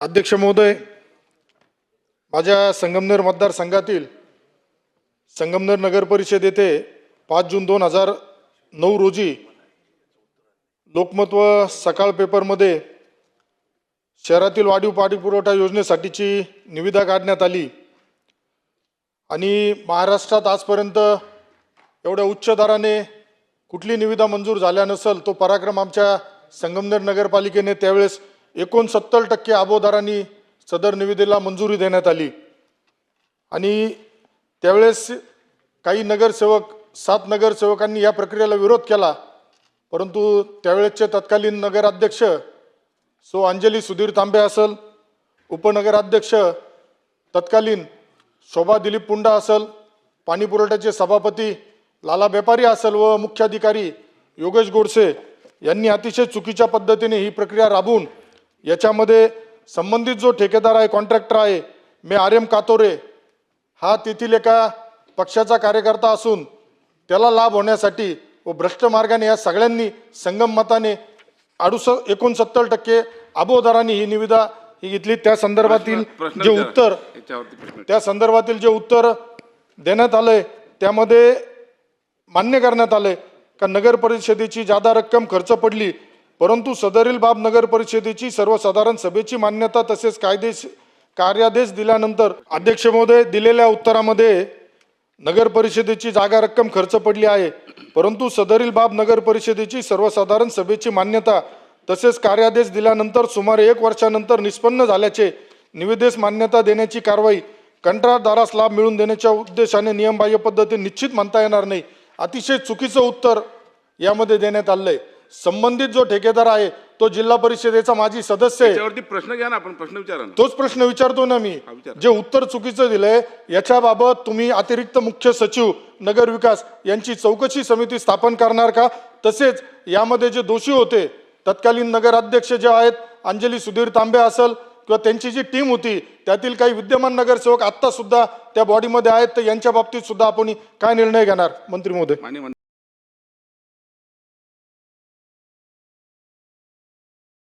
अध्यक्ष महोदय, माझ्या संगमनेर मतदारसंघातील संगमनेर नगर परिषद येथे 5 जून 2009 रोजी लोकमत व सकाळ पेपरमध्ये शहरातील वाढीव पाणी पुरवठा योजनेसाठीची निविदा काढण्यात आली आणि महाराष्ट्रात आजपर्यंत एवढ्या उच्च दराने कुठली निविदा मंजूर झाल्या नसेल तो पराक्रम आमच्या संगमनेर नगरपालिकेने त्यावेळेस 69% अबोदरांनी सदर निविदेला मंजुरी देण्यात आली आणि त्यावेळेस काही नगरसेवक 7 नगरसेवकांनी या प्रक्रियेला विरोध केला, परंतु त्यावेळेसचे तत्कालीन नगराध्यक्ष सो अंजली सुधीर तांबे असेल, उपनगराध्यक्ष तत्कालीन शोभा दिलीप पुंडा असेल, पाणी पुरवठ्याचे सभापती लाला बेपारी असेल व मुख्याधिकारी योगेश गोडसे यांनी अतिशय चुकीच्या पद्धतीने ही प्रक्रिया राबवून याच्यामध्ये संबंधित जो ठेकेदार आहे, कॉन्ट्रॅक्टर आहे मे आर एम कातोरे, हा तेथील एका पक्षाचा कार्यकर्ता असून त्याला लाभ होण्यासाठी व भ्रष्ट मार्गाने या सगळ्यांनी संगम मताने 69% अबोदरांनी ही निविदा ही घेतली। त्या संदर्भातील जे उत्तर देण्यात आलंय त्यामध्ये मान्य करण्यात आलंय का नगर परिषदेची जादा रक्कम खर्च पडली, परंतु सदरील बाब नगर परिषदेची सर्वसाधारण सभेची मान्यता तसेच कार्यादेश दिल्यानंतर अध्यक्ष महोदय दिलेल्या उत्तरामध्ये नगर परिषदेची जागा रक्कम खर्च पडली आहे, परंतु सदरील बाब नगर परिषदेची सर्वसाधारण सभेची मान्यता तसेच कार्यादेश दिल्यानंतर सुमारे 1 वर्षानंतर निष्पन्न झाल्याचे निविदेस मान्यता देण्याची कारवाई कंत्राटदारास लाभ मिळवून देण्याच्या उद्देशाने नियमबाह्य पद्धतीने निश्चित म्हणता येणार नाही। अतिशय चुकीचं उत्तर यामध्ये देण्यात आलंय। संबंधित जो ठेकेदार आहे तो जिल्हा परिषदेचा माजी सदस्य आहे। त्यावरती प्रश्न घ्या ना, आपण प्रश्न विचारा ना। तोच प्रश्न विचारतो ना मी। जे उत्तर चुकीचं दिलंय याच्याबाबत तुम्ही अतिरिक्त मुख्य सचिव नगर विकास यांची चौकशी समिती स्थापन करणार का? तसेच यामध्ये जे दोषी होते तत्कालीन नगराध्यक्ष जे आहेत अंजली सुधीर तांबे असेल किंवा त्यांची जी टीम होती त्यातील काही विद्यमान नगरसेवक आता सुद्धा त्या बॉडीमध्ये आहेत, तर यांच्या बाबतीत सुद्धा आपण काय निर्णय घेणार मंत्री महोदय?